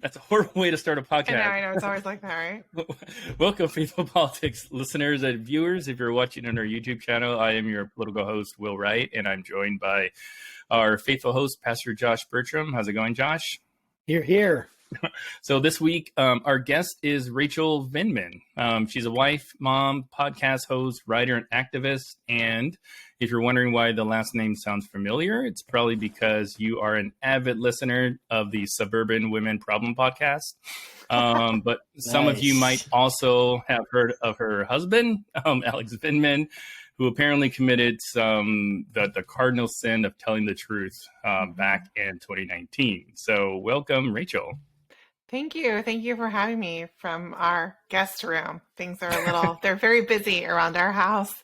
That's a horrible way to start a podcast. I know. It's always like that, right? Welcome, Faithful Politics listeners and viewers. If you're watching on our YouTube channel, I am your political host, Will Wright, and I'm joined by our faithful host, Pastor Josh Bertram. How's it going, Josh? Here. So this week, our guest is Rachel Vindman. She's a wife, mom, podcast host, writer, and activist. And if you're wondering why the last name sounds familiar, it's probably because you are an avid listener of the Suburban Women Problem podcast. But some of you might also have heard of her husband, Alex Vindman, who apparently committed the cardinal sin of telling the truth back in 2019. So welcome, Rachel. Thank you. Thank you for having me from our guest room. Things are they're very busy around our house.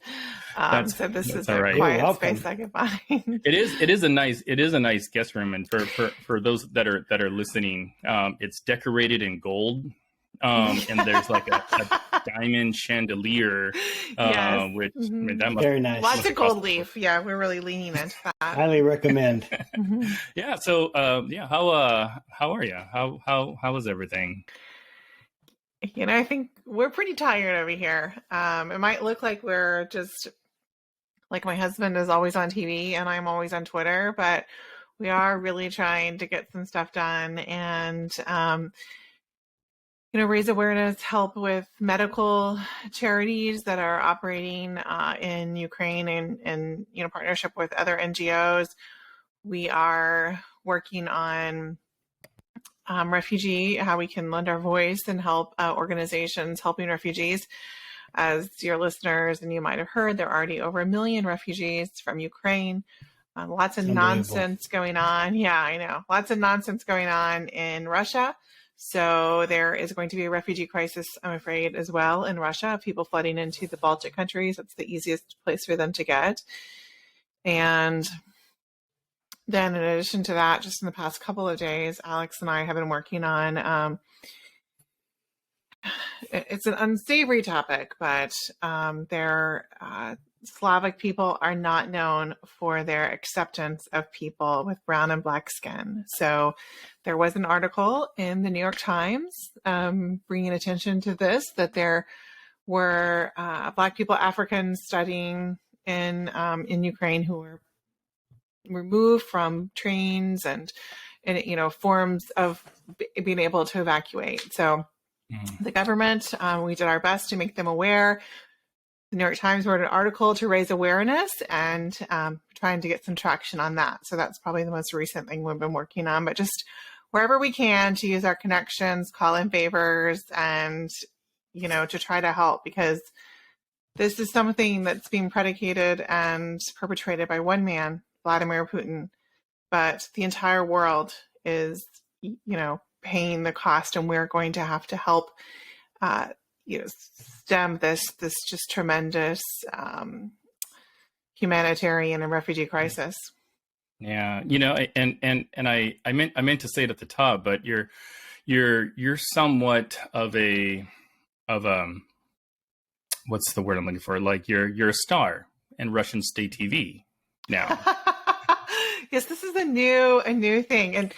So this is a quiet space I can find. It is a nice guest room. And for those that are listening, it's decorated in gold. And there's like a diamond chandelier, yes. which I mean, that must very nice. Lots of gold leaf. Yeah, we're really leaning into that. Highly recommend. Yeah. So, how are you? How was everything? I think we're pretty tired over here. It might look like we're just like my husband is always on TV and I'm always on Twitter, but we are really trying to get some stuff done and, raise awareness, help with medical charities that are operating in Ukraine and partnership with other NGOs. We are working on refugee, how we can lend our voice and help organizations helping refugees. As your listeners and you might have heard, there are already over 1 million refugees from Ukraine. Lots of nonsense going on. Yeah, I know. Lots of nonsense going on in Russia. So there is going to be a refugee crisis, I'm afraid, as well in Russia. People flooding into the Baltic countries. It's the easiest place for them to get. And then in addition to that, just in the past couple of days, Alex and I have been working on, it's an unsavory topic, but Slavic people are not known for their acceptance of people with brown and black skin. So there was an article in the New York Times bringing attention to this, that there were Black people, Africans studying in Ukraine who were removed from trains and forms of being able to evacuate. So the government, we did our best to make them aware. The New York Times wrote an article to raise awareness and trying to get some traction on that. So that's probably the most recent thing we've been working on, but just wherever we can to use our connections, call in favors and, to try to help, because this is something that's being predicated and perpetrated by one man, Vladimir Putin, but the entire world is, paying the cost, and we're going to have to help, stem this just tremendous humanitarian and refugee crisis. Yeah, and I meant to say it at the top, but you're somewhat of what's the word I'm looking for? Like you're a star in Russian state TV now. Yes, this is a new thing, and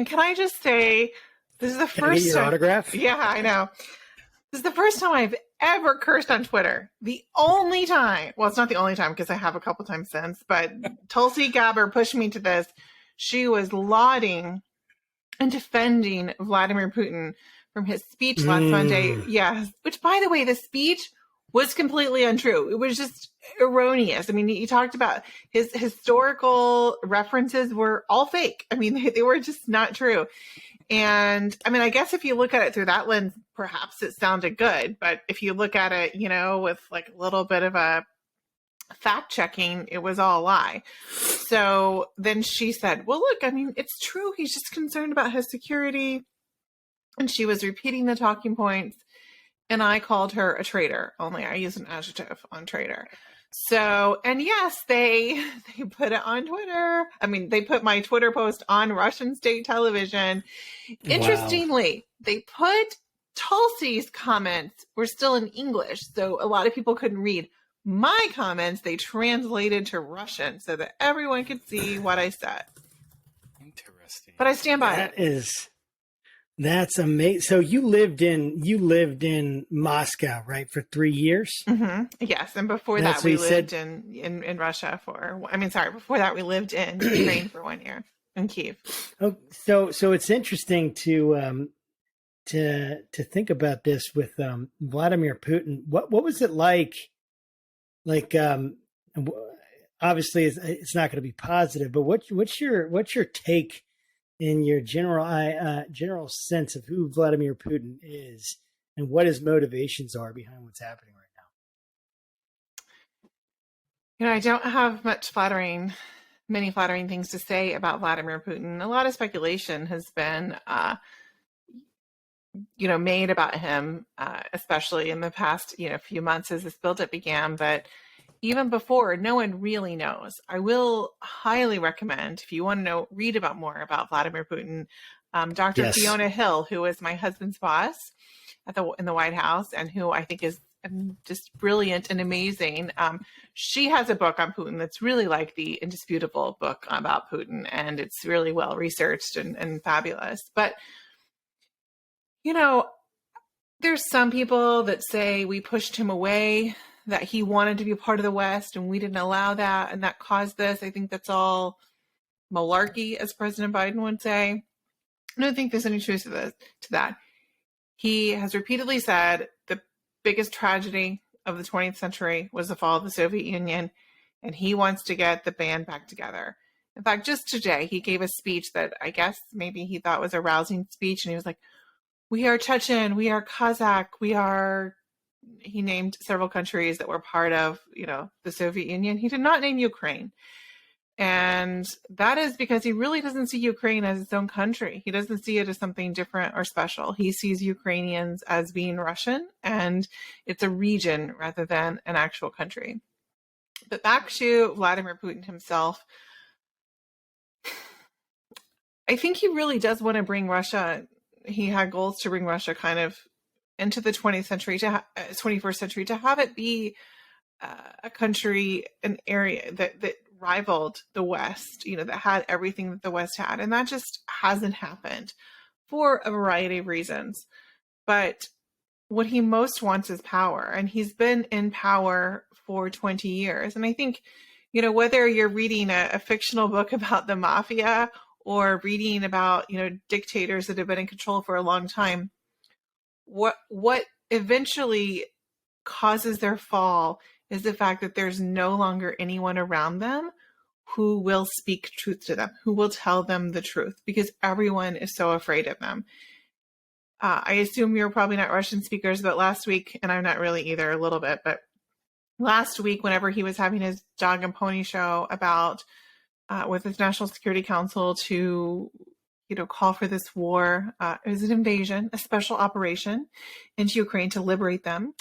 can I just say, this is the Can I first get your autograph? Yeah, I know. This is the first time I've ever cursed on Twitter. The only time, well, it's not the only time because I have a couple times since, but Tulsi Gabbard pushed me to this. She was lauding and defending Vladimir Putin from his speech last Monday. Yes, which, by the way, the speech was completely untrue. It was just erroneous. I mean, he talked about his historical references were all fake. I mean, they were just not true. And I mean, I guess if you look at it through that lens, perhaps it sounded good. But if you look at it, with like a little bit of a fact checking, it was all a lie. So then she said, well, look, I mean, it's true. He's just concerned about his security. And she was repeating the talking points. And I called her a traitor, only I use an adjective on traitor. So, and yes, they put it on Twitter. I mean, they put my Twitter post on Russian state television. Interestingly, they put Tulsi's comments were still in English. So a lot of people couldn't read my comments. They translated to Russian so that everyone could see what I said. Interesting. But I stand by it. That is That's amazing. So you lived in Moscow, right, for 3 years? Mm-hmm. Yes, and before That's that what we you said. lived in Russia before that we lived in Ukraine for 1 year in Kiev. Oh, so it's interesting to think about this with Vladimir Putin. What was it like? Like, obviously it's not going to be positive, but what's your take in your general sense of who Vladimir Putin is and what his motivations are behind what's happening right I don't have many flattering things to say about Vladimir Putin. A lot of speculation has been, made about him, especially in the past, few months as this buildup began. But even before, no one really knows. I will highly recommend, if you want to read more about Vladimir Putin, Dr. now? Fiona Hill, who is my husband's boss in the White House, and who I think is just brilliant and amazing. She has a book on Putin that's really like the indisputable book about Putin, and it's really well researched and fabulous. But, there's some people that say we pushed him away, that he wanted to be a part of the West and we didn't allow that, and that caused this. I think that's all malarkey, as President Biden would say. I don't think there's any truth to that. He has repeatedly said the biggest tragedy of the 20th century was the fall of the Soviet Union, and he wants to get the band back together. In fact, just today, he gave a speech that I guess maybe he thought was a rousing speech, and he was like, we are Chechen, we are Kazakh, he named several countries that were part of, the Soviet Union. He did not name Ukraine. And that is because he really doesn't see Ukraine as its own country. He doesn't see it as something different or special. He sees Ukrainians as being Russian, and it's a region rather than an actual country. But back to Vladimir Putin himself, I think he really does want to bring Russia. He had goals to bring Russia kind of into the 21st century, to have it be a country, an area that rivaled the West, that had everything that the West had. And that just hasn't happened for a variety of reasons. But what he most wants is power. And he's been in power for 20 years. And I think, whether you're reading a fictional book about the mafia or reading about, dictators that have been in control for a long time, what eventually causes their fall is the fact that there's no longer anyone around them who will speak truth to them, who will tell them the truth, because everyone is so afraid of them. I assume you're probably not Russian speakers, but last week, and I'm not really either, a little bit, but last week, whenever he was having his dog and pony show about with his National Security Council to call for this war, it was an invasion, a special operation into Ukraine to liberate them.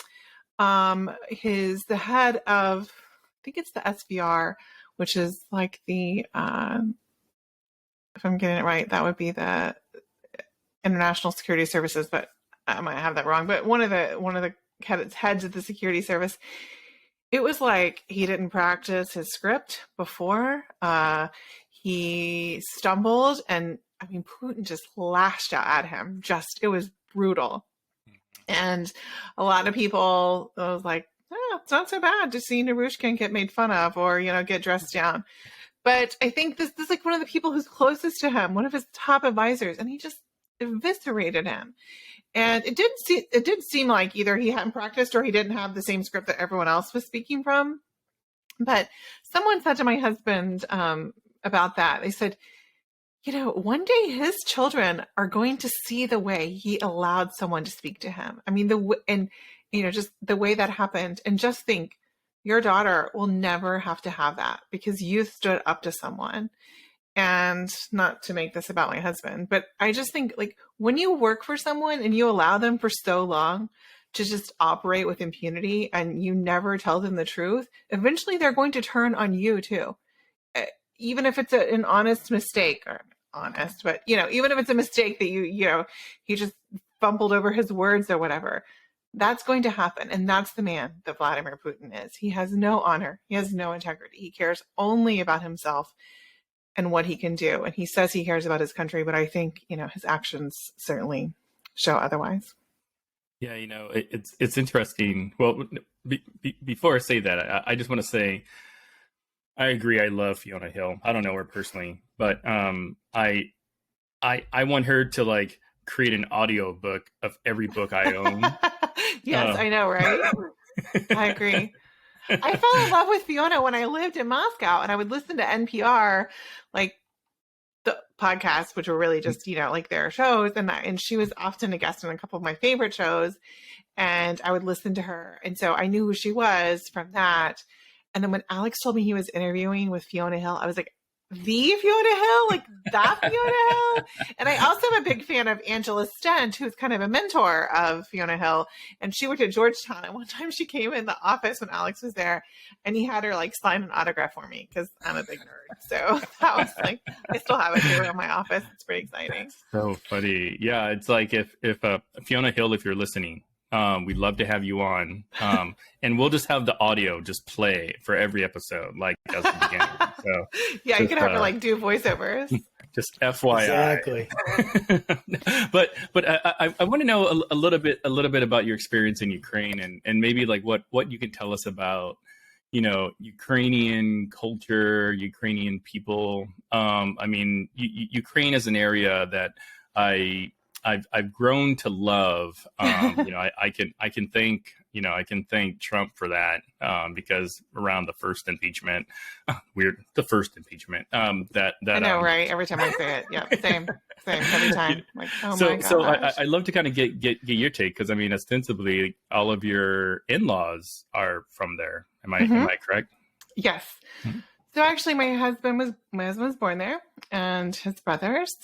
The head of, I think it's the SVR, which is like the, if I'm getting it right, that would be the International Security Services, but I might have that wrong. But one of the heads of the security service, it was like he didn't practice his script before. He stumbled, and Putin just lashed out at him. It was brutal. And a lot of people was like, it's not so bad to see Narushkin get made fun of or, get dressed down. But I think this is like one of the people who's closest to him, one of his top advisors, and he just eviscerated him. And it did seem like either he hadn't practiced or he didn't have the same script that everyone else was speaking from. But someone said to my husband about that, they said, one day his children are going to see the way he allowed someone to speak to him. Just the way that happened. And just think, your daughter will never have to have that because you stood up to someone. And not to make this about my husband, but I just think, like, when you work for someone and you allow them for so long to just operate with impunity and you never tell them the truth, eventually they're going to turn on you too. Even if it's an honest mistake, or honest, but even if it's a mistake that he just fumbled over his words or whatever, that's going to happen. And that's the man that Vladimir Putin is. He has no honor. He has no integrity. He cares only about himself. and what he can do. And he says he cares about his country, but I think, his actions certainly show otherwise. Yeah, it's interesting. Well, before I say that, I just want to say I agree. I love Fiona Hill. I don't know her personally, but I want her to like create an audio book of every book I own. Yes, I know, right? I agree. I fell in love with Fiona when I lived in Moscow, and I would listen to NPR, like the podcasts, which were really just, like their shows. And she was often a guest on a couple of my favorite shows, and I would listen to her. And so I knew who she was from that. And then when Alex told me he was interviewing with Fiona Hill, I was like, the Fiona Hill, like that Fiona Hill. And I also am a big fan of Angela Stent, who's kind of a mentor of Fiona Hill. And she worked at Georgetown. And one time she came in the office when Alex was there, and he had her like sign an autograph for me because I'm a big nerd. So that was like, I still have it here in my office. It's pretty exciting. So funny. Yeah, it's like if Fiona Hill, if you're listening, we'd love to have you on. And we'll just have the audio just play for every episode, like as the beginning. So yeah, you can have her like do voiceovers. Just FYI. Exactly. but I want to know a little bit about your experience in Ukraine and maybe like what you can tell us about, Ukrainian culture, Ukrainian people. I mean, Ukraine is an area that I've grown to love. I can thank Trump for that because around the first impeachment, the first impeachment that I know, right? Every time I say it, yeah, same every time. Like, oh my gosh. So I love to kind of get your take because I mean, ostensibly, all of your in-laws are from there. Am I correct? Yes. Mm-hmm. So actually, my husband was born there, and his brothers.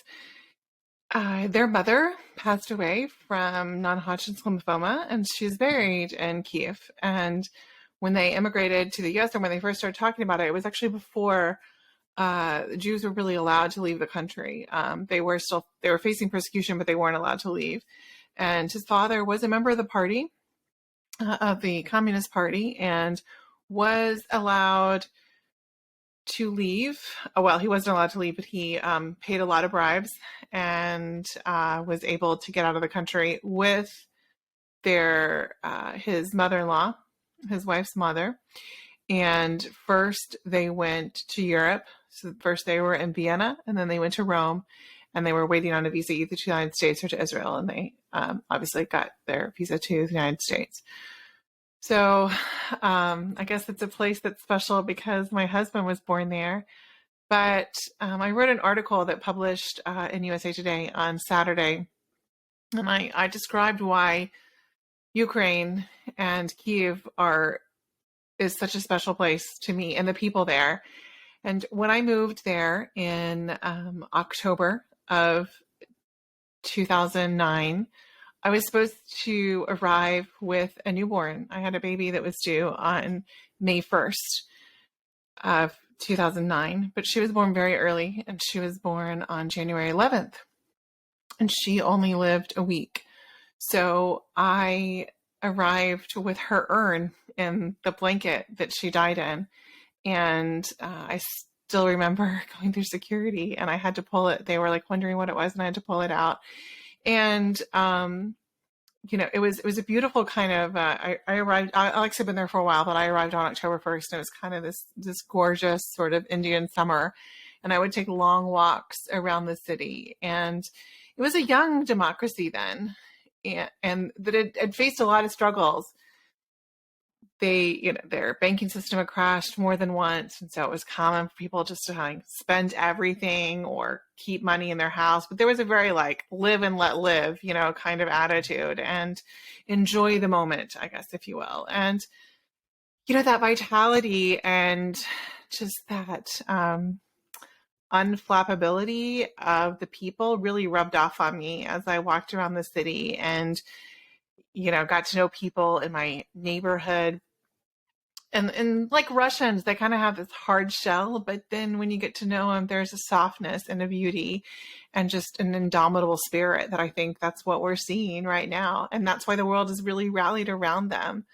Their mother passed away from non-Hodgkin's lymphoma, and she's buried in Kiev. And when they immigrated to the U.S., or when they first started talking about it, it was actually before Jews were really allowed to leave the country. They were facing persecution, but they weren't allowed to leave. And his father was a member of the party, of the Communist Party, and was allowed to leave. Well, he wasn't allowed to leave, but he paid a lot of bribes and was able to get out of the country with his mother-in-law, his wife's mother. And first they went to Europe. So first they were in Vienna, and then they went to Rome, and they were waiting on a visa either to the United States or to Israel. And they obviously got their visa to the United States. So I guess it's a place that's special because my husband was born there. But I wrote an article that published in USA Today on Saturday, and I described why Ukraine and Kiev is such a special place to me and the people there. And when I moved there in October of 2009, I was supposed to arrive with a newborn. I had a baby that was due on May 1st of 2009, but she was born very early, and she was born on January 11th, and she only lived a week. So I arrived with her urn in the blanket that she died in, and I still remember going through security, and I had to pull it. They were like wondering what it was, and I had to pull it out. And, it was a beautiful kind of, I arrived, Alex had been there for a while, but I arrived on October 1st, and it was kind of this gorgeous sort of Indian summer. And I would take long walks around the city, and it was a young democracy then, and that it had faced a lot of struggles. Their banking system had crashed more than once. And so it was common for people just to spend everything or keep money in their house. But there was a very live and let live, kind of attitude, and enjoy the moment, I guess, if you will. And, that vitality and just that unflappability of the people really rubbed off on me as I walked around the city and, got to know people in my neighborhood. And like Russians, they kind of have this hard shell, but then when you get to know them, there's a softness and a beauty and just an indomitable spirit that I think that's what we're seeing right now. And that's why the world is really rallied around them.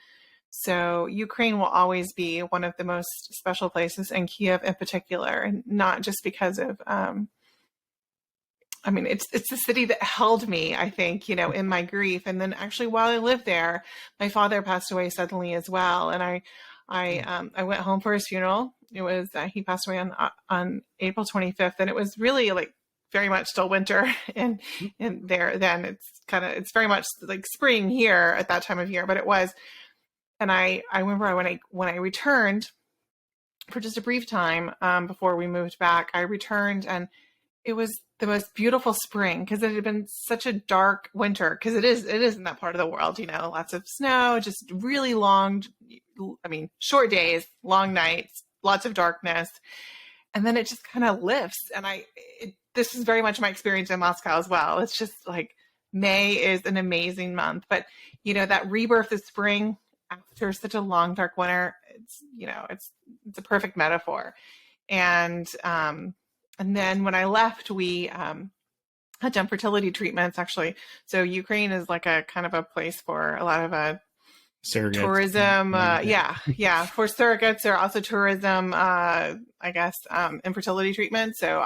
So Ukraine will always be one of the most special places, and Kiev in particular, and not just because of, I mean, it's the city that held me, I think, in my grief. And then actually, while I lived there, my father passed away suddenly as well, and I went home for his funeral. It was he passed away on April 25th, and it was really like very much still winter, and there then it's very much like spring here at that time of year, but it was. And I remember when I returned for just a brief time before we moved back, I returned, and it was the most beautiful spring, because it had been such a dark winter, because it is in that part of the world, lots of snow, just really long, short days, long nights, lots of darkness. And then it just kind of lifts. And this is very much my experience in Moscow as well. It's just like May is an amazing month, but that rebirth of spring after such a long, dark winter, it's a perfect metaphor. And then when I left, we had done fertility treatments, actually. So Ukraine is like a kind of a place for a lot of surrogates. Tourism. For surrogates. There are also tourism, I guess, infertility treatment. So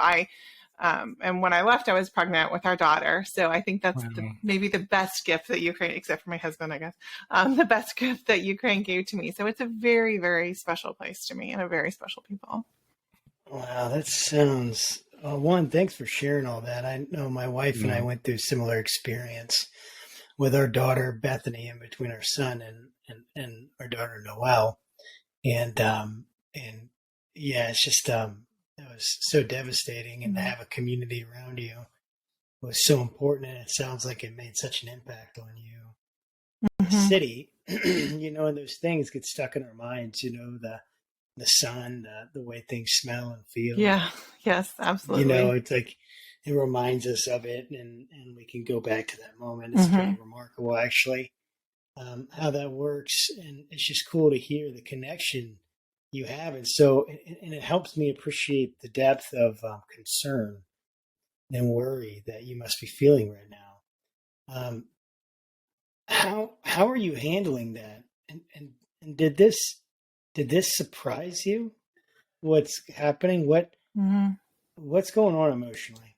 and when I left, I was pregnant with our daughter. So I think that's maybe the best gift that Ukraine, except for my husband, I guess, the best gift that Ukraine gave to me. So it's a very, very special place to me, and a very special people. Wow, that sounds, one, thanks for sharing all that. I know my wife and I went through a similar experience with our daughter, Bethany, in between our son and our daughter, Noelle. And yeah, it's just, it was so devastating, and to have a community around you was so important. And it sounds like it made such an impact on you. The city, and those things get stuck in our minds, the sun, the way things smell and feel. Yeah. Yes, absolutely. It's like, it reminds us of it, and we can go back to that moment. It's pretty remarkable, actually, how that works. And it's just cool to hear the connection you have. And so, and it helps me appreciate the depth of concern and worry that you must be feeling right now. How are you handling that? And did this surprise you? What's happening? What's going on emotionally?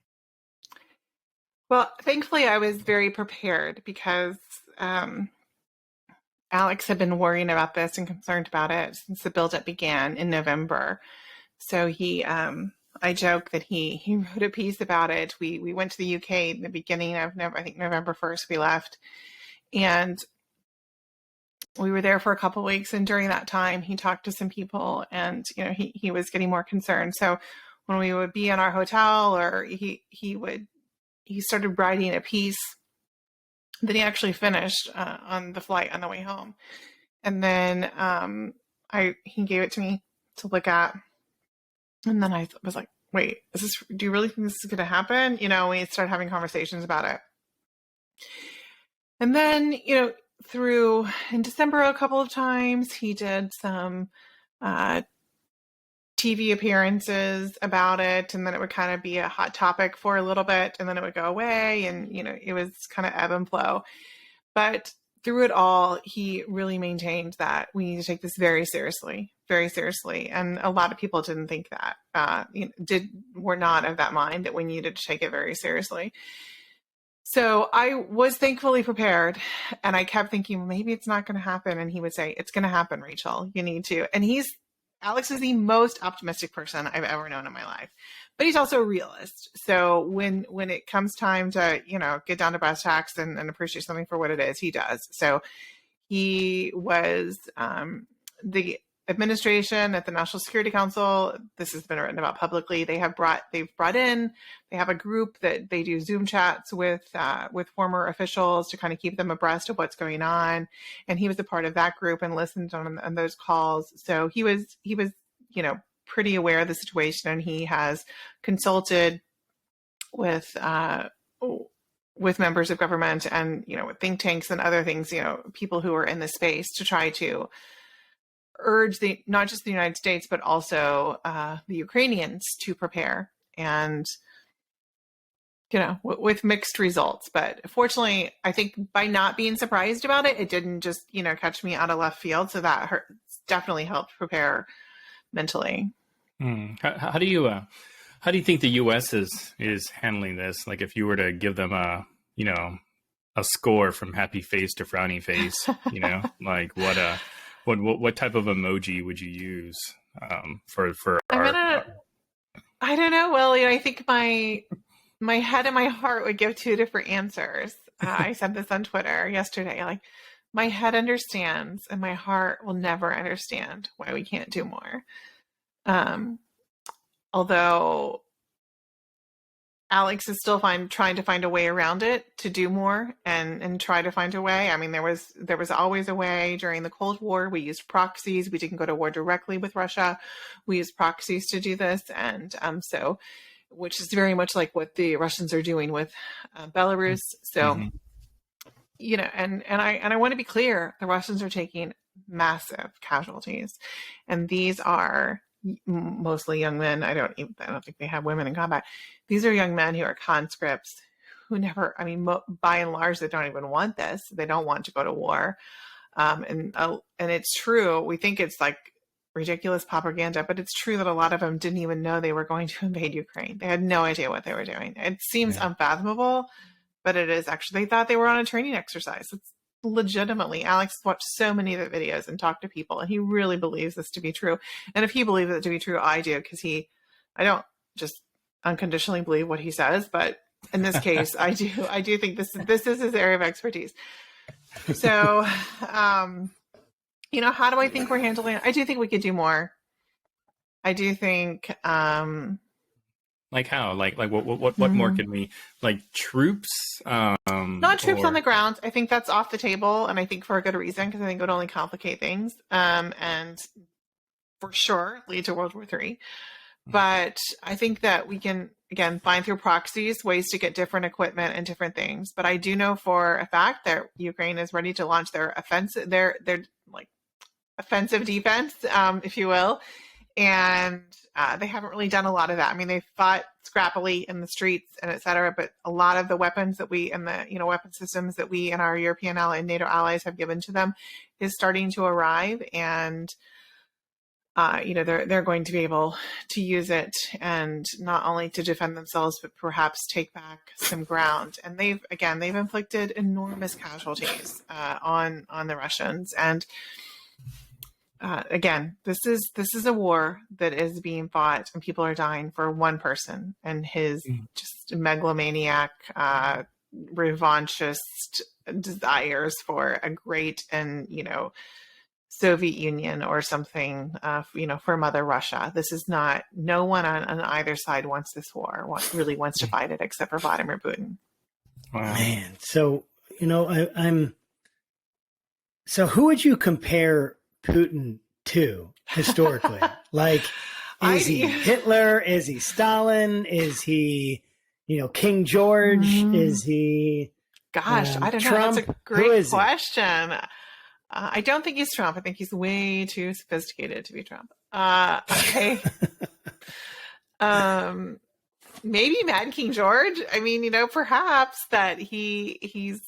Well, thankfully, I was very prepared, because Alex had been worrying about this and concerned about it since the buildup began in November. So I joke that he wrote a piece about it. We went to the UK in the beginning of November 1st, we left. And we were there for a couple of weeks. And during that time, he talked to some people, and, he was getting more concerned. So when we would be in our hotel, or he started writing a piece that he actually finished on the flight on the way home. And then he gave it to me to look at. And then I was like, wait, do you really think this is going to happen? We started having conversations about it. And then, in December, a couple of times, he did some TV appearances about it, and then it would kind of be a hot topic for a little bit, and then it would go away, and it was kind of ebb and flow. But through it all, he really maintained that we need to take this very seriously, and a lot of people didn't think that, were not of that mind that we needed to take it very seriously. So I was thankfully prepared, and I kept thinking, well, maybe it's not going to happen. And he would say, it's going to happen, Rachel, you need to. And Alex is the most optimistic person I've ever known in my life, but he's also a realist. So when it comes time to, get down to brass tacks and appreciate something for what it is, he does. So he was, the administration at the National Security Council, this has been written about publicly. They have a group that they do Zoom chats with former officials to kind of keep them abreast of what's going on. And he was a part of that group and listened on those calls. So he was, pretty aware of the situation, and he has consulted with members of government and, with think tanks and other things, people who are in the space to try to urge not just the United States, but also the Ukrainians to prepare. And with mixed results. But fortunately, I think by not being surprised about it, it didn't just, catch me out of left field. So that definitely helped prepare mentally. How do you think the U.S. is handling this? Like, if you were to give them a score from happy face to frowny face, like what type of emoji would you use for I don't know. Well, I think my head and my heart would give two different answers. I said this on Twitter yesterday. Like, my head understands and my heart will never understand why we can't do more. Although Alex is still trying to find a way around it to do more and try to find a way. I mean, there was always a way during the Cold War. We used proxies. We didn't go to war directly with Russia. We used proxies to do this. And so, which is very much like what the Russians are doing with Belarus. So, and I want to be clear, the Russians are taking massive casualties, and these are mostly young men. I don't think they have women in combat. These are young men who are conscripts who never, by and large, they don't even want this. They don't want to go to war. And it's true. We think it's like ridiculous propaganda, but it's true that a lot of them didn't even know they were going to invade Ukraine. They had no idea what they were doing. It seems unfathomable, but it is actually, they thought they were on a training exercise. It's legitimately, Alex watched so many of the videos and talked to people, and he really believes this to be true. And if he believes it to be true, I do, because I don't just unconditionally believe what he says, but in this case, I do think this is his area of expertise. So, how do I think we're handling it? I do think we could do more. I do think, like how? Like what more can we, like, troops? Not troops on the ground. I think that's off the table, and I think for a good reason, because I think it would only complicate things, and for sure lead to World War III. But I think that we can, again, find through proxies ways to get different equipment and different things. But I do know for a fact that Ukraine is ready to launch their offensive defense, if you will. And they haven't really done a lot of that. I mean, they fought scrappily in the streets and et cetera, but a lot of the weapons that we and the weapon systems that we and our European ally and NATO allies have given to them is starting to arrive, and they're going to be able to use it, and not only to defend themselves, but perhaps take back some ground. And they've inflicted enormous casualties on the Russians. And again, this is a war that is being fought, and people are dying for one person and his just megalomaniac, revanchist desires for a great and Soviet Union or something, for Mother Russia. This is not. No one on either side wants this war. Really wants to fight it, except for Vladimir Putin. Wow. Man, so I'm. So who would you compare Putin to historically? Like, is he Hitler? Is he Stalin? Is he, King George? Is he? Gosh, I don't know. Trump? That's a great question. I don't think he's Trump. I think he's way too sophisticated to be Trump. Maybe Mad King George. I mean, perhaps that he's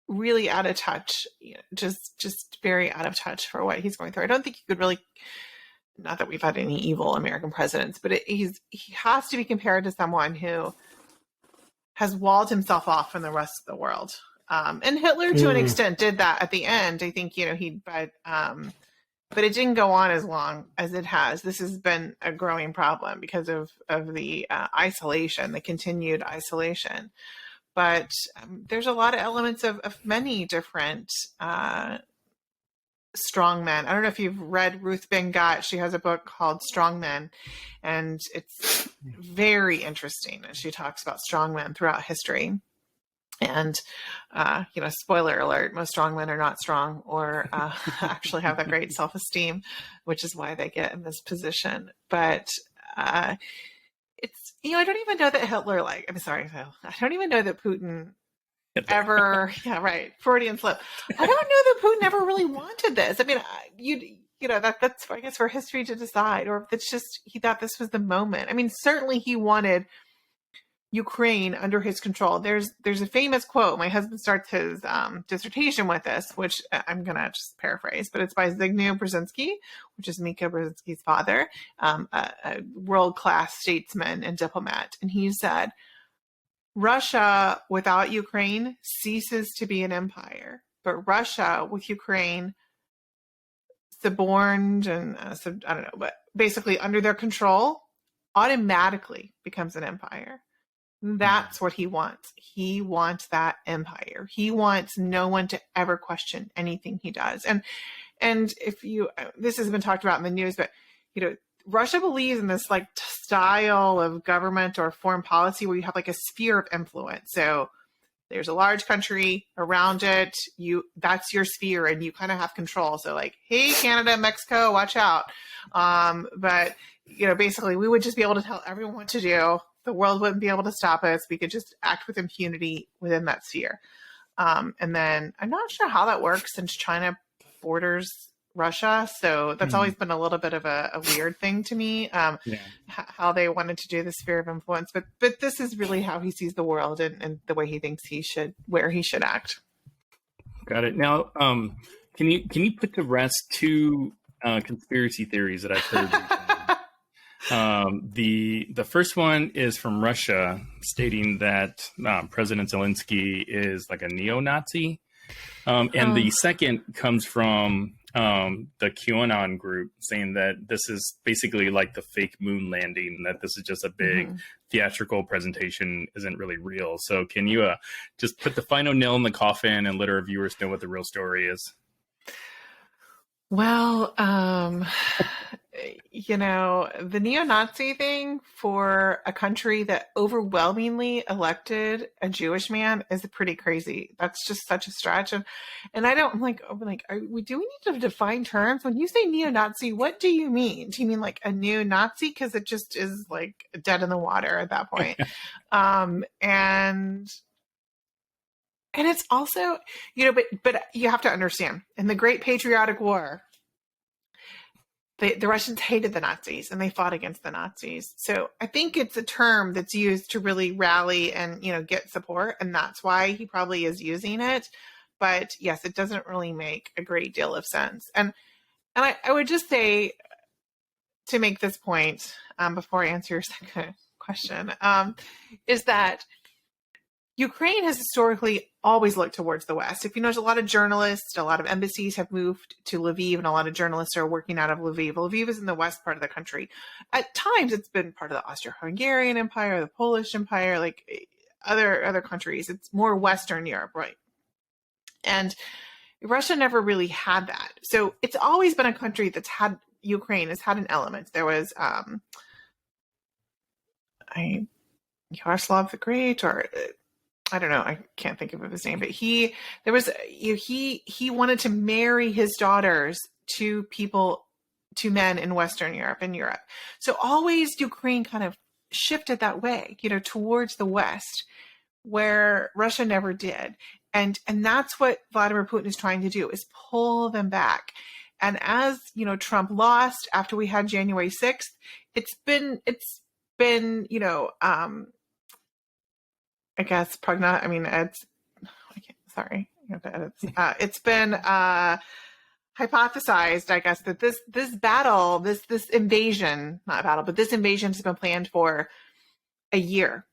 really out of touch, just very out of touch for what he's going through. I don't think you could really, not that we've had any evil American presidents, but he has to be compared to someone who has walled himself off from the rest of the world. And Hitler, to an extent, did that at the end. I think, but it didn't go on as long as it has. This has been a growing problem because of the isolation, the continued isolation. But there's a lot of elements of many different strong men. I don't know if you've read Ruth Ben Gott. She has a book called Strong Men, and it's very interesting. And she talks about strong men throughout history. And, spoiler alert, most strong men are not strong or actually have that great self-esteem, which is why they get in this position. But it's, I don't even know that Hitler, I don't even know that Putin ever, Freudian slip. I don't know that Putin ever really wanted this. I mean, that's, I guess, for history to decide, or if it's just, he thought this was the moment. I mean, certainly he wanted Ukraine under his control. There's a famous quote. My husband starts his dissertation with this, which I'm going to just paraphrase, but it's by Zbigniew Brzezinski, which is Mika Brzezinski's father, a world-class statesman and diplomat. And he said, Russia without Ukraine ceases to be an empire, but Russia with Ukraine suborned and I don't know, but basically under their control automatically becomes an empire. That's what he wants. He wants that empire. He wants no one to ever question anything he does. And if you, this has been talked about in the news, but Russia believes in this like style of government or foreign policy where you have like a sphere of influence. So there's a large country around it. That's your sphere and you kind of have control. So like, hey, Canada, Mexico, watch out. But basically we would just be able to tell everyone what to do. The world wouldn't be able to stop us. We could just act with impunity within that sphere. And then I'm not sure how that works since China borders Russia. So that's always been a little bit of a weird thing to me, how they wanted to do the sphere of influence. But this is really how he sees the world and the way he thinks where he should act. Got it. Now, can you put to rest two conspiracy theories that I've heard recently? The first one is from Russia, stating that President Zelensky is like a neo-Nazi. And the second comes from the QAnon group, saying that this is basically like the fake moon landing, that this is just a big theatrical presentation, isn't really real. So can you just put the final nail in the coffin and let our viewers know what the real story is? Well, the neo-Nazi thing for a country that overwhelmingly elected a Jewish man is pretty crazy. That's just such a stretch. And I don't do we need to define terms? When you say neo-Nazi, what do you mean? Do you mean like a new Nazi? Because it just is like dead in the water at that point. And it's also, but you have to understand, in the Great Patriotic War, the Russians hated the Nazis and they fought against the Nazis. So I think it's a term that's used to really rally and, get support. And that's why he probably is using it. But yes, it doesn't really make a great deal of sense. And I would just say, to make this point, before I answer your second question, is that Ukraine has historically always looked towards the West. If you notice, a lot of journalists, a lot of embassies have moved to Lviv, and a lot of journalists are working out of Lviv. Lviv is in the west part of the country. At times, it's been part of the Austro-Hungarian Empire, the Polish Empire, like other countries. It's more Western Europe, right? And Russia never really had that. So it's always been a country that's had, Ukraine has had an element. There was Yaroslav the Great, or I don't know, I can't think of his name, but he wanted to marry his daughters to men in Western Europe and Europe. So always Ukraine kind of shifted that way, towards the West, where Russia never did. And that's what Vladimir Putin is trying to do, is pull them back. And as, Trump lost after we had January 6th, it's been, I guess it's been hypothesized, I guess, that this battle, this invasion, not battle, but this invasion has been planned for a year,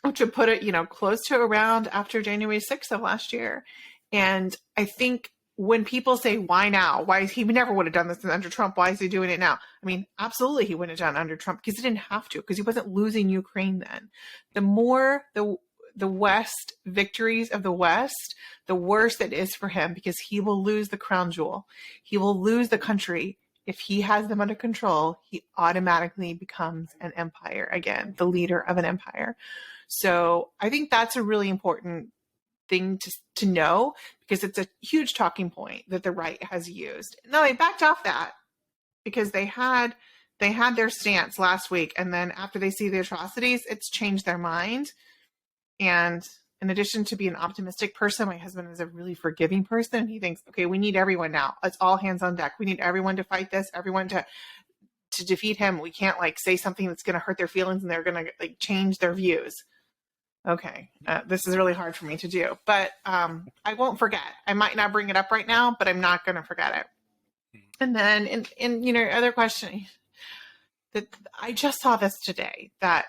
which would put it, close to around after January 6th of last year. And I think when people say, why now? Why he never would have done this under Trump? Why is he doing it now? I mean, absolutely he wouldn't have done it under Trump, because he didn't have to, because he wasn't losing Ukraine then. The more the West victories of the West, the worse it is for him, because he will lose the crown jewel. He will lose the country. If he has them under control, he automatically becomes an empire again, the leader of an empire. So I think that's a really important thing to know, because it's a huge talking point that the right has used. Now they backed off that because they had their stance last week, and then after they see the atrocities, it's changed their mind. And in addition to be an optimistic person, my husband is a really forgiving person. He thinks, okay, we need everyone now. It's all hands on deck. We need everyone to fight this, everyone to defeat him. We can't say something that's going to hurt their feelings and they're going to change their views. Okay, this is really hard for me to do, but I won't forget. I might not bring it up right now, but I'm not going to forget it. And then, in other question, that I just saw this today, that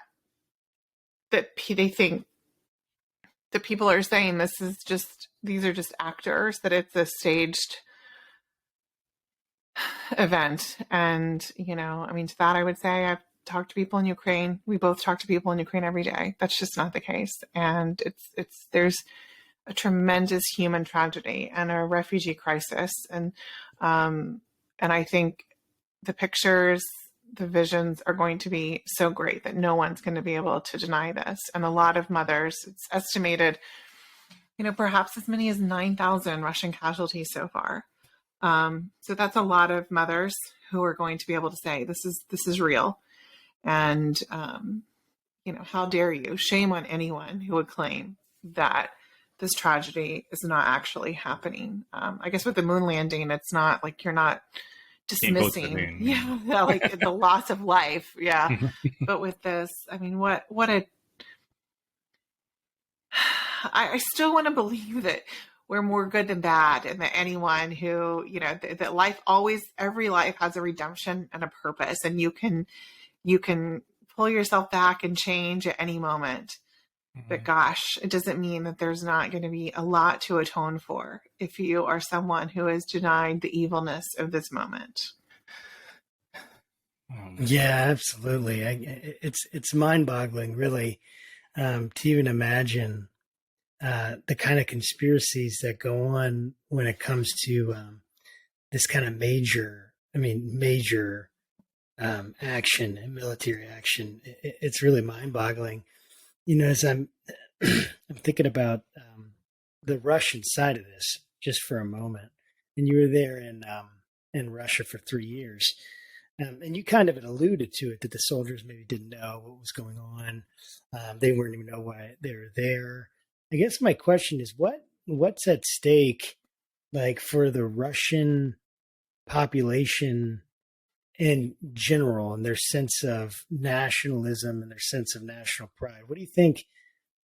they think that people are saying these are just actors, that it's a staged event. And, I mean, to that I would say I've talked to people in Ukraine. We both talk to people in Ukraine every day. That's just not the case. And there's a tremendous human tragedy and a refugee crisis. And I think the pictures, the visions are going to be so great that no one's going to be able to deny this. And a lot of mothers, it's estimated, perhaps as many as 9,000 Russian casualties so far. So that's a lot of mothers who are going to be able to say, this is real. And, how dare you? Shame on anyone who would claim that this tragedy is not actually happening. I guess with the moon landing, it's not like you're not dismissing, like the loss of life. Yeah. But with this, I mean, I still want to believe that we're more good than bad, and that anyone who, that life every life has a redemption and a purpose, and you can pull yourself back and change at any moment. But gosh, it doesn't mean that there's not going to be a lot to atone for if you are someone who has denied the evilness of this moment. Yeah, absolutely. It's mind-boggling, really, to even imagine the kind of conspiracies that go on when it comes to this kind of major action and military action. It's really mind-boggling. As I'm thinking about the Russian side of this just for a moment, and you were there in Russia for 3 years, and you kind of had alluded to it, that the soldiers maybe didn't know what was going on. They weren't even know why they were there. I guess my question is, what's at stake, like, for the Russian population in general, and their sense of nationalism and their sense of national pride? What do you think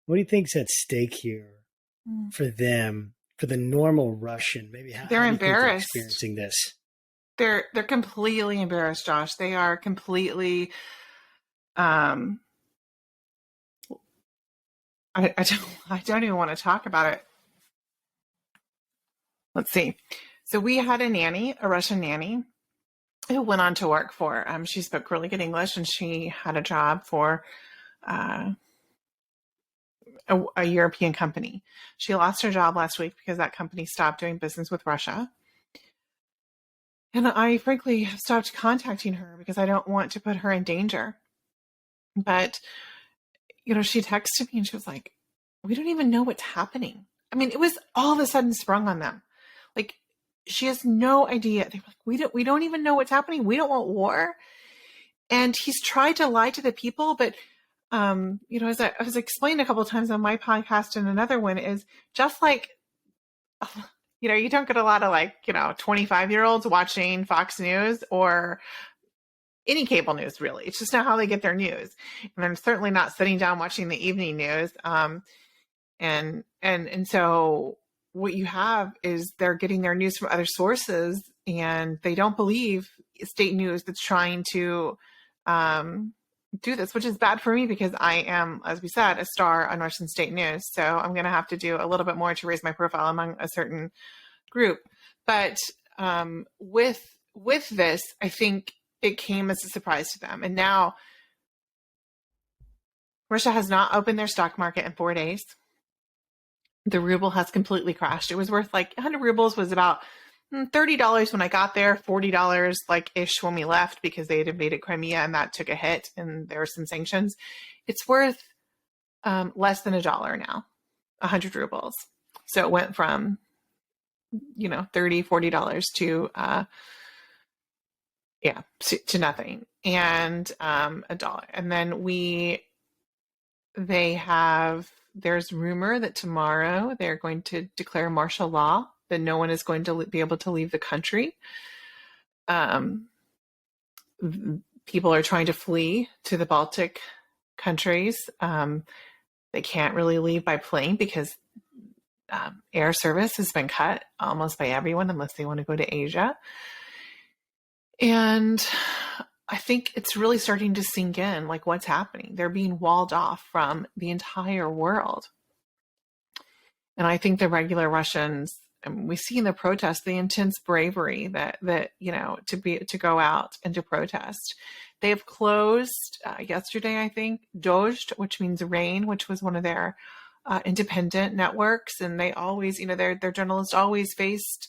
is at stake here for them, for the normal Russision? Maybe they're embarrassed. They're experiencing this. They're completely embarrassed, Josh. They are completely. I don't even want to talk about it. Let's see. So we had a Russian nanny, who went on to work for, she spoke really good English, and she had a job for a European company. She lost her job last week because that company stopped doing business with Russia. And I frankly have stopped contacting her because I don't want to put her in danger. But, she texted me and she was like, we don't even know what's happening. I mean, it was all of a sudden sprung on them. Like, she has no idea. They were like, we don't even know what's happening. We don't want war. And he's tried to lie to the people, but as I was explained a couple of times on my podcast and another one, is just like, you don't get a lot of 25-year-olds watching Fox News or any cable news, really. It's just not how they get their news. And I'm certainly not sitting down watching the evening news. And so what you have is they're getting their news from other sources, and they don't believe state news that's trying to do this, which is bad for me because I am, as we said, a star on Russian state news. So I'm going to have to do a little bit more to raise my profile among a certain group. But with this, I think it came as a surprise to them. And now Russia has not opened their stock market in 4 days. The ruble has completely crashed. It was worth 100 rubles was about $30 when I got there, $40 ish when we left, because they had invaded Crimea and that took a hit and there were some sanctions. It's worth less than $1 now, 100 rubles. So it went from, $30, $40 to nothing, and $1. And then there's rumor that tomorrow they're going to declare martial law, that no one is going to be able to leave the country. People are trying to flee to the Baltic countries. They can't really leave by plane because air service has been cut almost by everyone unless they want to go to Asia. And I think it's really starting to sink in, like what's happening. They're being walled off from the entire world. And I think the regular Russians, and we see in the protests, the intense bravery that to go out and to protest. They have closed yesterday, I think, Dozhd, which means rain, which was one of their independent networks, and they always, their journalists always faced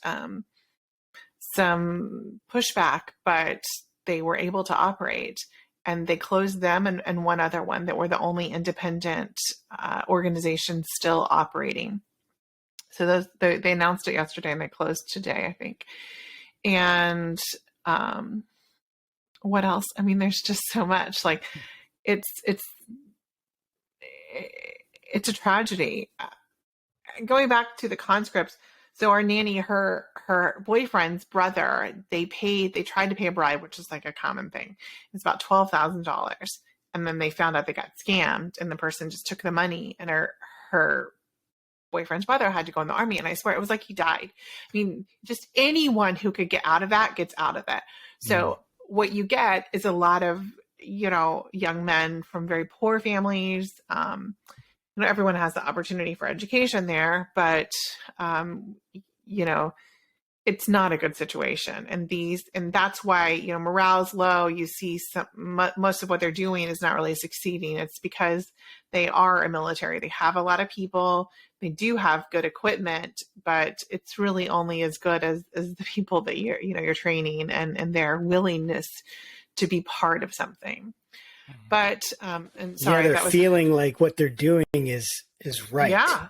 some pushback, but they were able to operate. And they closed them and one other one that were the only independent organizations still operating. So they announced it yesterday and they closed today, I think. And what else? I mean, there's just so much. Like, it's a tragedy. Going back to the conscripts, so our nanny, her boyfriend's brother, they tried to pay a bribe, which is like a common thing. It's about $12,000. And then they found out they got scammed, and the person just took the money, and her boyfriend's brother had to go in the army. And I swear it was like he died. I mean, just anyone who could get out of that gets out of it. So what you get is a lot of, young men from very poor families. Everyone has the opportunity for education there, but, it's not a good situation. And that's why, morale's low. You see most of what they're doing is not really succeeding. It's because they are a military. They have a lot of people. They do have good equipment, but it's really only as good as the people that you're training and their willingness to be part of something. But and sorry, they're feeling like what they're doing is right. Yeah,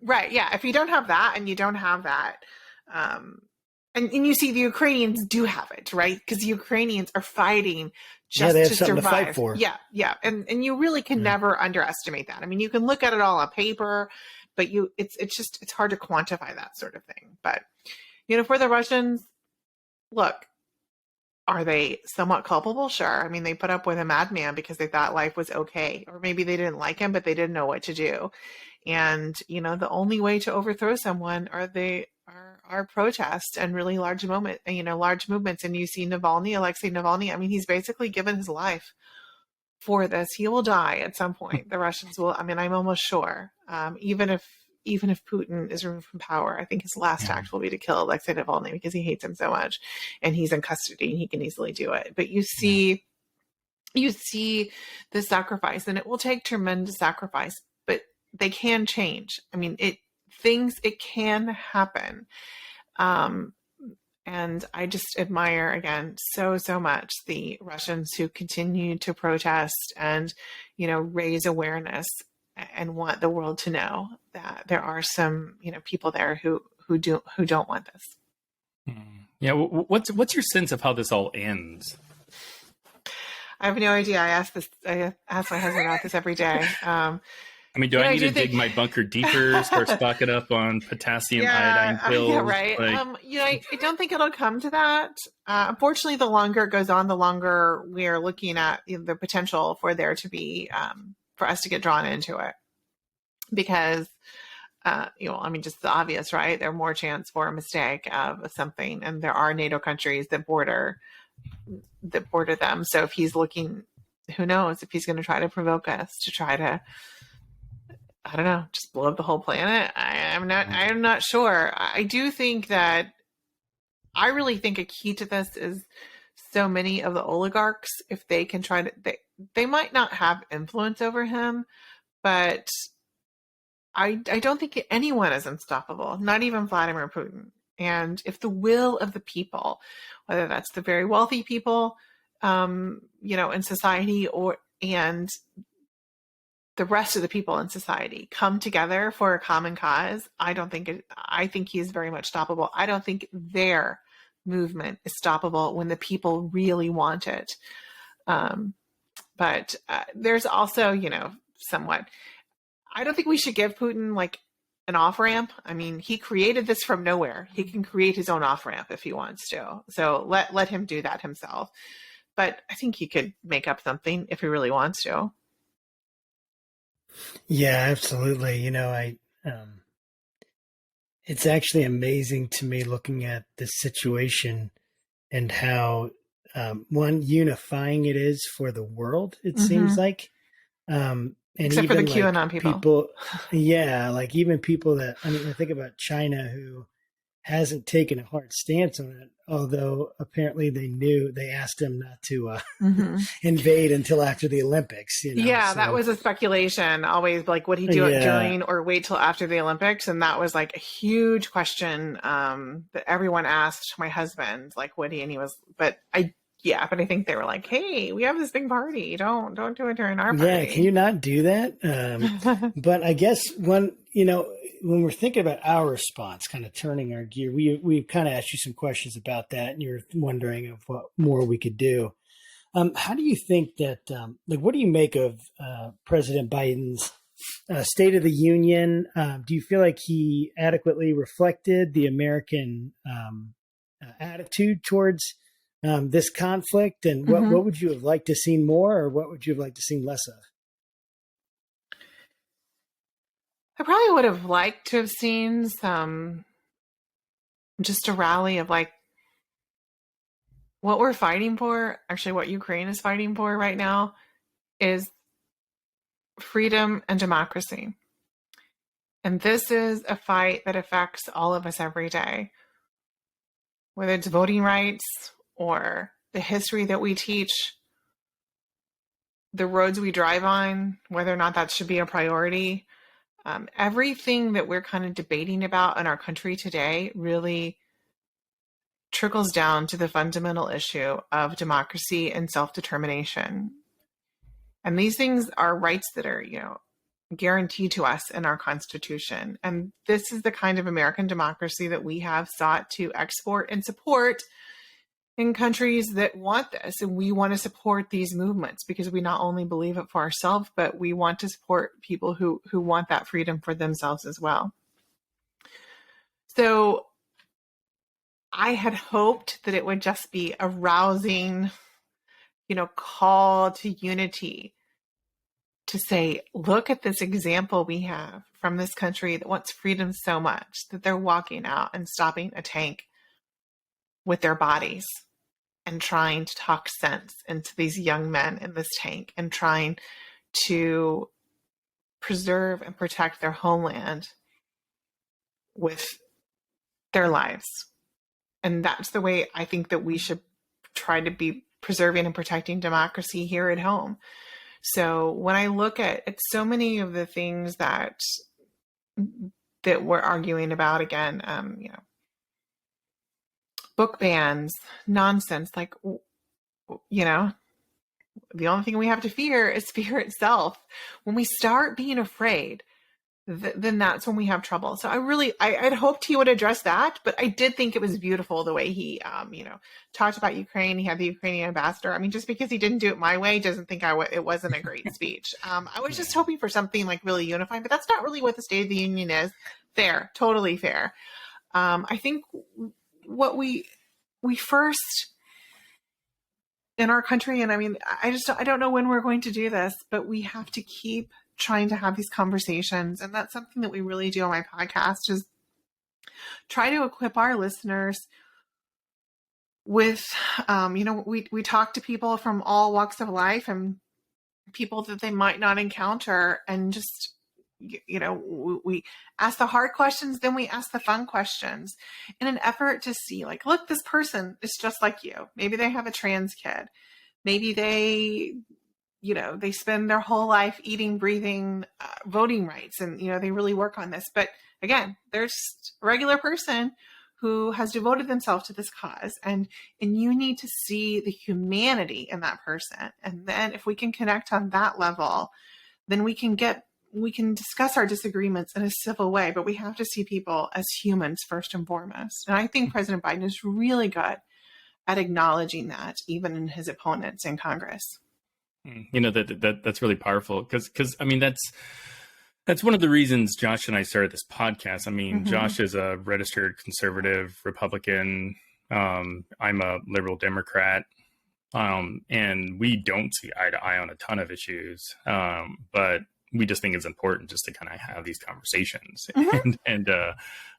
right. Yeah, if you don't have that, and you don't have that, and you see the Ukrainians do have it, right? Because the Ukrainians are fighting just they have to something survive. to fight for. Yeah, and you really can never underestimate that. I mean, you can look at it all on paper, but it's hard to quantify that sort of thing. But for the Russians, look. Are they somewhat culpable? Sure. I mean, they put up with a madman because they thought life was okay. Or maybe they didn't like him, but they didn't know what to do. And, the only way to overthrow someone are protests and really large movements. And you see Alexei Navalny, I mean, he's basically given his life for this. He will die at some point. The Russians will, I mean, I'm almost sure, even if Putin is removed from power, I think his last act will be to kill Alexei Navalny because he hates him so much, and he's in custody and he can easily do it. But you see the sacrifice, and it will take tremendous sacrifice, but they can change. I mean, it can happen. And I just admire, again, so much the Russians who continue to protest and, raise awareness and want the world to know that there are some, people there who don't want this. Yeah. What's your sense of how this all ends? I have no idea. I ask my husband about this every day. I mean, do I need to dig my bunker deeper, start stocking up on potassium iodine pills? Yeah, right. I don't think it'll come to that. Unfortunately, the longer it goes on, the longer we are looking at the potential for there to be, for us to get drawn into it. Because, just the obvious, right? There's more chance for a mistake of something. And there are NATO countries that border them. So if he's looking, who knows if he's going to try to provoke us to try to, I don't know, just blow up the whole planet. I'm not sure. I do think that, I really think a key to this is so many of the oligarchs, if they can try to, they might not have influence over him, but I don't think anyone is unstoppable, not even Vladimir Putin. And if the will of the people, whether that's the very wealthy people, in society and the rest of the people in society come together for a common cause, I think he's very much stoppable. I don't think their movement is stoppable when the people really want it. But there's also, somewhat, I don't think we should give Putin like an off-ramp. I mean, he created this from nowhere. He can create his own off-ramp if he wants to. So let him do that himself. But I think he could make up something if he really wants to. Yeah, absolutely. It's actually amazing to me looking at this situation and how one unifying it is for the world. It seems Hmm. like, and Except for the even like QAnon people. people, yeah, like even people that I think about China who hasn't taken a hard stance on it, although apparently they asked him not to Hmm. invade until after the Olympics. Yeah, that So was a speculation. Always like, would he do it yeah, during or wait till after the Olympics? And that was like a huge question that everyone asked my husband, like, would he? And he was, but I think they were like, hey, we have this big party. Don't do it during our yeah, can you party. not do that? But I guess when we're thinking about our response, kind of turning our gear, we kind of asked you some questions about that, and you're wondering of what more we could do. How do you think that, what do you make of President Biden's State of the Union? Do you feel like he adequately reflected the American attitude towards this conflict? And Hmm. what would you have liked to see more, or what would you have liked to see less of? I probably would have liked to have seen just a rally of like what we're fighting for. Actually, what Ukraine is fighting for right now is freedom and democracy. And this is a fight that affects all of us every day, whether it's voting rights or the history that we teach, the roads we drive on, whether or not that should be a priority. Everything that we're kind of debating about in our country today really trickles down to the fundamental issue of democracy and self-determination. And these things are rights that are, guaranteed to us in our Constitution. And this is the kind of American democracy that we have sought to export and support in countries that want this. And we want to support these movements because we not only believe it for ourselves, but we want to support people who want that freedom for themselves as well. So I had hoped that it would just be a rousing, call to unity to say, look at this example we have from this country that wants freedom so much that they're walking out and stopping a tank with their bodies and trying to talk sense into these young men in this tank and trying to preserve and protect their homeland with their lives. And that's the way I think that we should try to be preserving and protecting democracy here at home. So when I look at so many of the things that we're arguing about again, book bans, nonsense, like, the only thing we have to fear is fear itself. When we start being afraid, then that's when we have trouble. So I'd hoped he would address that, but I did think it was beautiful the way he, talked about Ukraine. He had the Ukrainian ambassador. I mean, just because he didn't do it my way doesn't think it wasn't a great speech. I was just hoping for something like really unifying, but that's not really what the State of the Union is. Fair, totally fair. I think what we first in our country, and I mean, I don't know when we're going to do this, but we have to keep trying to have these conversations. And that's something that we really do on my podcast, is try to equip our listeners with, we talk to people from all walks of life and people that they might not encounter, and just, we ask the hard questions, then we ask the fun questions in an effort to see, like, look, this person is just like you. Maybe they have a trans kid. Maybe they spend their whole life eating, breathing, voting rights, and, they really work on this. But again, they're just a regular person who has devoted themselves to this cause. And you need to see the humanity in that person. And then if we can connect on that level, then we can discuss our disagreements in a civil way, but we have to see people as humans first and foremost. And I think President Biden is really good at acknowledging that, even in his opponents in Congress. That's really powerful because I mean that's one of the reasons Josh and I started this podcast. I mean, Josh is a registered conservative Republican. I'm a liberal Democrat. And we don't see eye to eye on a ton of issues. But we just think it's important just to kind of have these conversations, Mhm. and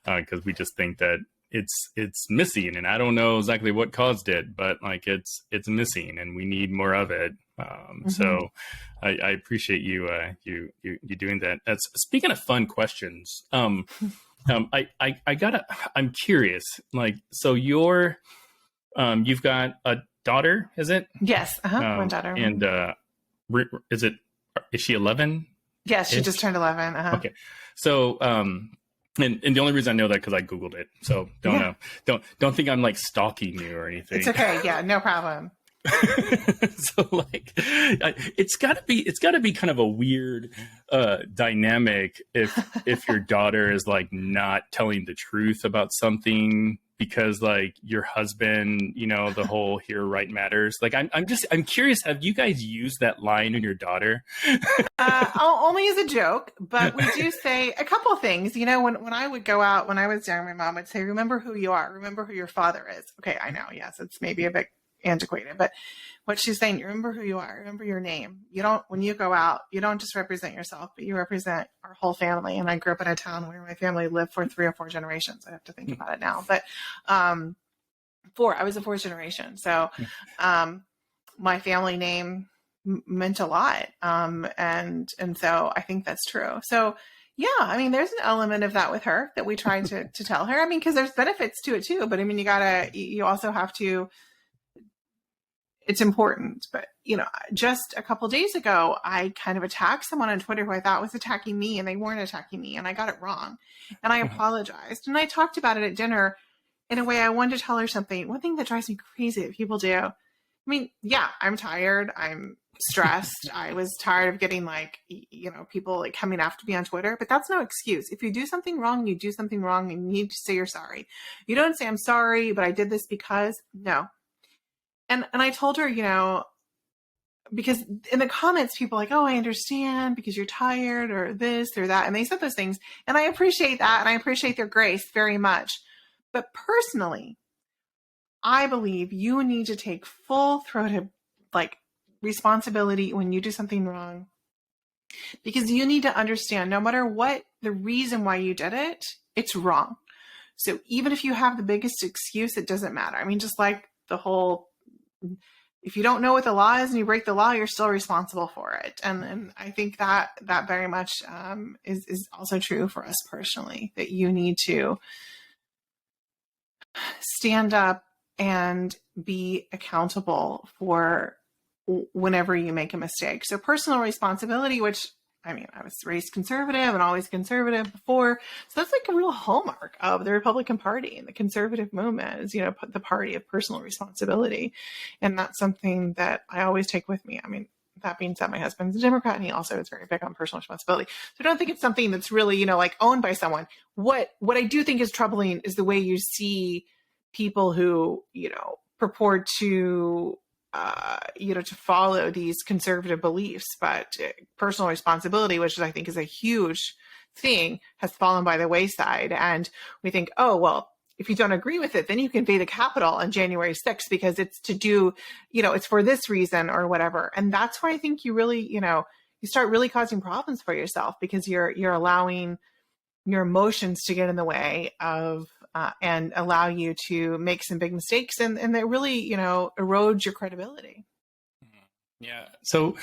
because we just think that it's missing, and I don't know exactly what caused it, but like it's missing, and we need more of it. So I appreciate you doing that. Speaking of fun questions, I'm curious, like, so you've got a daughter, is it? Yes. One daughter. And is she 11? Yes, she just turned 11. Okay. So, and the only reason I know that because I Googled it. So don't think I'm like stalking you or anything. It's okay. Yeah, no problem. So like, it's gotta be kind of a weird dynamic if your daughter is like not telling the truth about something because like your husband, the whole "here right matters." Like I'm curious, have you guys used that line in your daughter? Only as a joke, but we do say a couple of things. When I would go out when I was young, my mom would say, "Remember who you are. Remember who your father is." Okay, I know. Yes, it's maybe a bit antiquated, but what she's saying, you remember who you are, remember your name. When you go out, you don't just represent yourself, but you represent our whole family. And I grew up in a town where my family lived for 3 or 4 generations. I have to think about it now, but I was a 4th generation. So my family name meant a lot. And so I think that's true. So yeah, I mean, there's an element of that with her that we try to tell her. I mean, because there's benefits to it too, but I mean, you also have to, it's important. But, just a couple of days ago, I kind of attacked someone on Twitter who I thought was attacking me, and they weren't attacking me, and I got it wrong. And I apologized. And I talked about it at dinner in a way I wanted to tell her something. One thing that drives me crazy that people do. I mean, yeah, I'm tired. I'm stressed. I was tired of getting people like coming after me on Twitter, but that's no excuse. If you do something wrong, you do something wrong and you need to say you're sorry. You don't say I'm sorry, but I did this because no. And I told her, because in the comments, people are like, oh, I understand because you're tired or this or that. And they said those things. And I appreciate that. And I appreciate their grace very much. But personally, I believe you need to take full-throated responsibility when you do something wrong. Because you need to understand, no matter what the reason why you did it, it's wrong. So even if you have the biggest excuse, it doesn't matter. I mean, just like the whole, if you don't know what the law is and you break the law, you're still responsible for it. And I think that very much is also true for us personally, that you need to stand up and be accountable for whenever you make a mistake. So personal responsibility, which, I mean, I was raised conservative and always conservative before. So that's like a real hallmark of the Republican Party and the conservative movement is, the party of personal responsibility. And that's something that I always take with me. I mean, that being said, my husband's a Democrat and he also is very big on personal responsibility. So I don't think it's something that's really, owned by someone. What I do think is troubling is the way you see people who, purport to, to follow these conservative beliefs, but personal responsibility, which I think is a huge thing, has fallen by the wayside. And we think, oh, well, if you don't agree with it, then you can invade the Capitol on January 6th because it's to do, it's for this reason or whatever. And that's where I think you really, you start really causing problems for yourself because you're allowing your emotions to get in the way of and allow you to make some big mistakes, and that really, erodes your credibility. Yeah. So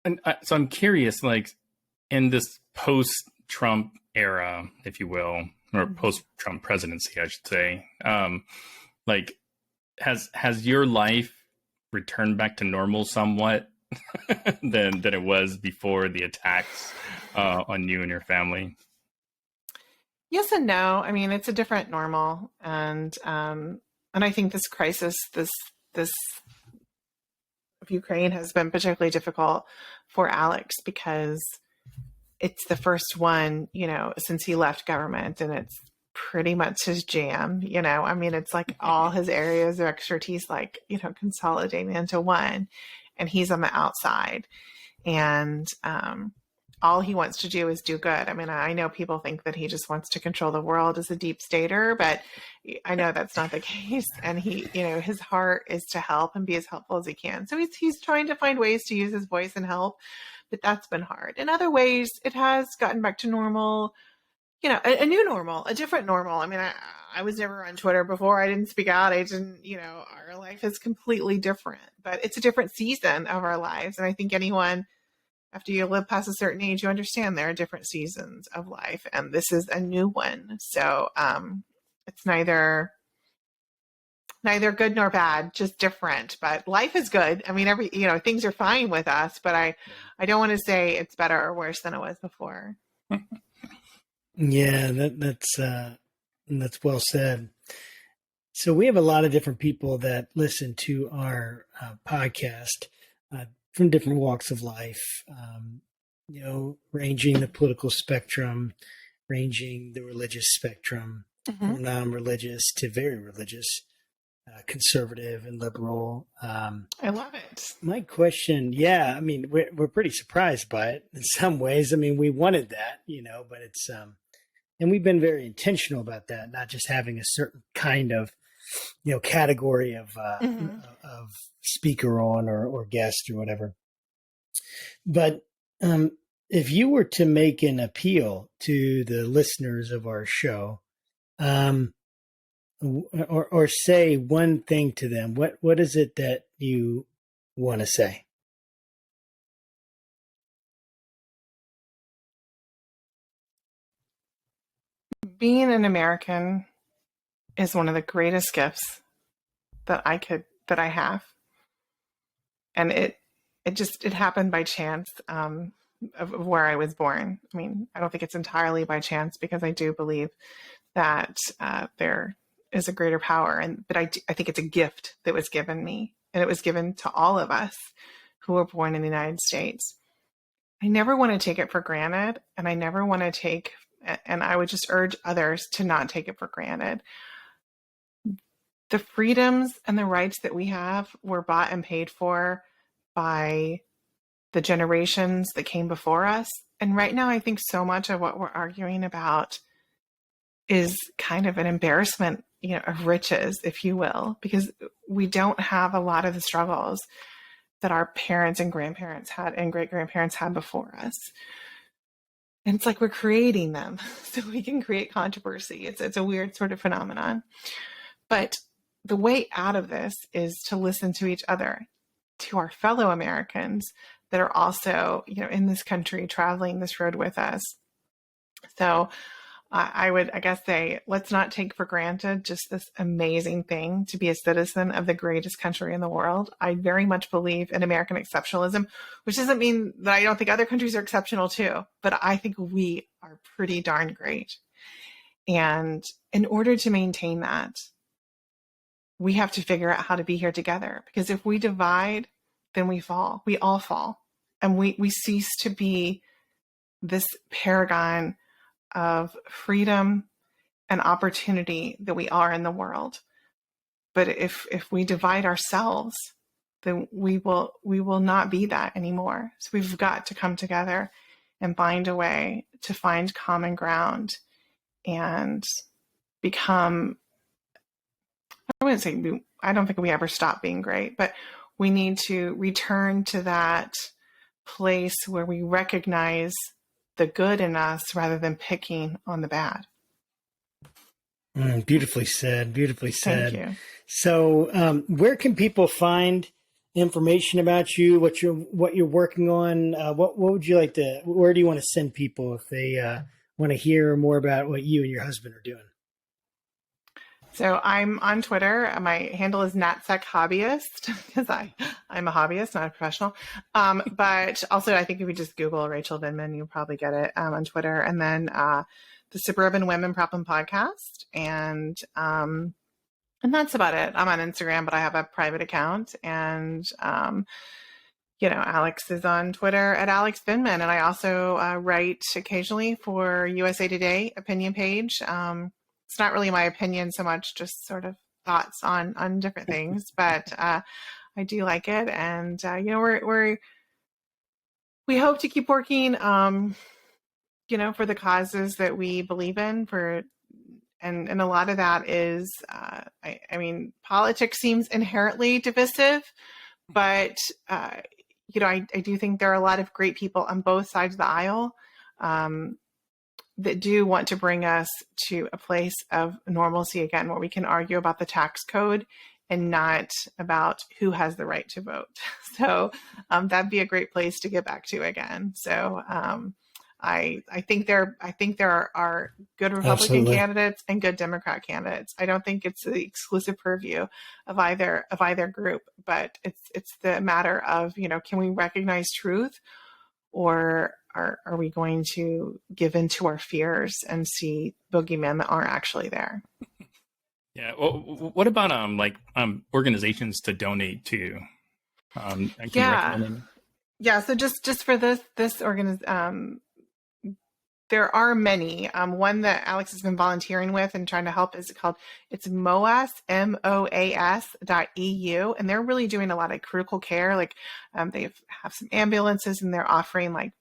I'm curious, like in this post-Trump era, if you will, or post-Trump presidency, I should say, has your life returned back to normal somewhat than it was before the attacks on you and your family? Yes and no. I mean, it's a different normal, and I think this crisis, this of Ukraine, has been particularly difficult for Alex because it's the first one, since he left government, and it's pretty much his jam. I mean, it's like all his areas of expertise, consolidating into one, and he's on the outside, and all he wants to do is do good. I mean, I know people think that he just wants to control the world as a deep stater, but I know that's not the case. And he, his heart is to help and be as helpful as he can. So he's trying to find ways to use his voice and help. but that's been hard. In other ways, it has gotten back to normal, a new normal, a different normal. I mean, I was never on Twitter before. I didn't speak out. I didn't, our life is completely different, but it's a different season of our lives. And I think anyone, after you live past a certain age, you understand there are different seasons of life, and this is a new one. So it's neither good nor bad, just different. But life is good. I mean, things are fine with us, but I don't want to say it's better or worse than it was before. Yeah, that's well said. So we have a lot of different people that listen to our podcast from different walks of life, ranging the political spectrum, ranging the religious spectrum, from non-religious to very religious, conservative and liberal. I love it. My question, I mean, we're pretty surprised by it in some ways. I mean, we wanted that, but it's, and we've been very intentional about that, not just having a certain kind of, category of speaker on or guest or whatever. But if you were to make an appeal to the listeners of our show, or say one thing to them, what is it that you want to say? Being an American is one of the greatest gifts that I have. And it happened by chance of where I was born. I mean, I don't think it's entirely by chance, because I do believe that there is a greater power. But I think it's a gift that was given me, and it was given to all of us who were born in the United States. I never want to take it for granted, and and I would just urge others to not take it for granted. The freedoms and the rights that we have were bought and paid for by the generations that came before us. And right now, I think so much of what we're arguing about is kind of an embarrassment, of riches, if you will, because we don't have a lot of the struggles that our parents and grandparents had and great-grandparents had before us. And it's like we're creating them so we can create controversy. It's a weird sort of phenomenon. But the way out of this is to listen to each other, to our fellow Americans that are also, in this country, traveling this road with us. So I would, say, let's not take for granted just this amazing thing to be a citizen of the greatest country in the world. I very much believe in American exceptionalism, which doesn't mean that I don't think other countries are exceptional too, but I think we are pretty darn great. And in order to maintain that, we have to figure out how to be here together, because if we divide, then we fall. We all fall. And we cease to be this paragon of freedom and opportunity that we are in the world. But if we divide ourselves, then we will not be that anymore. So we've got to come together and find a way to find common ground and become, I wouldn't say, I don't think we ever stop being great, but we need to return to that place where we recognize the good in us rather than picking on the bad. Beautifully said. Beautifully said. Thank you. So, where can people find information about you? What you're working on? What would you like to? Where do you want to send people if they want to hear more about what you and your husband are doing? So I'm on Twitter. My handle is NatSecHobbyist, because I'm a hobbyist, not a professional. But also, I think if you just Google Rachel Vindman, you'll probably get it on Twitter. And then the Suburban Women Problem Podcast, and that's about it. I'm on Instagram, but I have a private account, and Alex is on Twitter at Alex Vindman, and I also write occasionally for USA Today opinion page. It's not really my opinion so much, just sort of thoughts on different things, but I do like it. And, we hope to keep working, for the causes that we believe in, and a lot of that is, politics seems inherently divisive, but, I do think there are a lot of great people on both sides of the aisle that do want to bring us to a place of normalcy again, where we can argue about the tax code and not about who has the right to vote. So that'd be a great place to get back to again. So I think there are good Republican Absolutely. candidates and good Democrat candidates. I don't think it's the exclusive purview of either group, but it's the matter of, can we recognize truth, or are we going to give in to our fears and see boogeymen that aren't actually there? Yeah. Well, what about organizations to donate to? Can you recommend any? Yeah. So just for this there are many. One that Alex has been volunteering with and trying to help is it's MOAS, MOAS.eu. And they're really doing a lot of critical care. Like they have some ambulances, and they're offering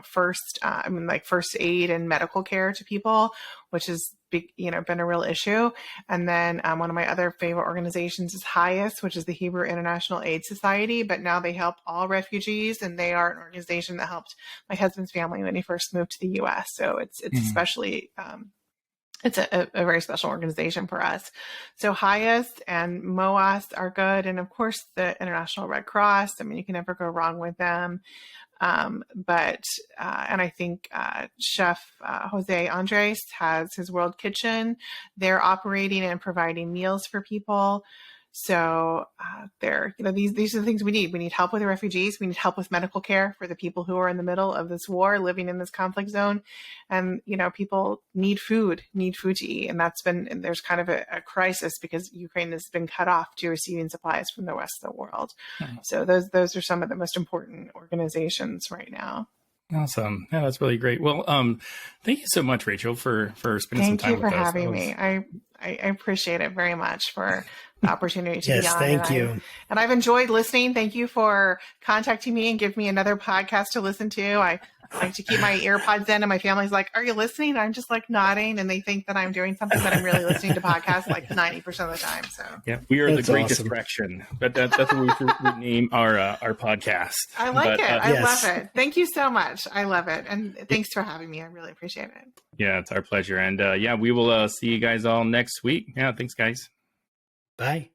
first aid and medical care to people, which has been a real issue. And then one of my other favorite organizations is HIAS, which is the Hebrew International Aid Society, but now they help all refugees, and they are an organization that helped my husband's family when he first moved to the U.S. So it's especially it's a very special organization for us. So HIAS and MOAS are good, and of course the International Red Cross. I mean, you can never go wrong with them. And I think Chef Jose Andres has his World Kitchen. They're operating and providing meals for people. So these are the things we need. We need help with the refugees. We need help with medical care for the people who are in the middle of this war, living in this conflict zone. And, people need food to eat. And there's kind of a crisis because Ukraine has been cut off to receiving supplies from the rest of the world. Mm-hmm. So those are some of the most important organizations right now. Awesome. Yeah, that's really great. Well, thank you so much, Rachel, for spending some time with us. Thank you for having me. I appreciate it very much for the opportunity to be on. Thank you. And I've enjoyed listening. Thank you for contacting me and give me another podcast to listen to. I like to keep my earpods in, and my family's like, "Are you listening?" I'm just like nodding, and they think that I'm doing something, but I'm really listening to podcasts like 90% of the time. So yeah, we are the great distraction, but that's what we should name our podcast. I like it. I love it. Thank you so much. I love it, and thanks for having me. I really appreciate it. Yeah, it's our pleasure, and we will see you guys all next week. Yeah, thanks, guys. Bye.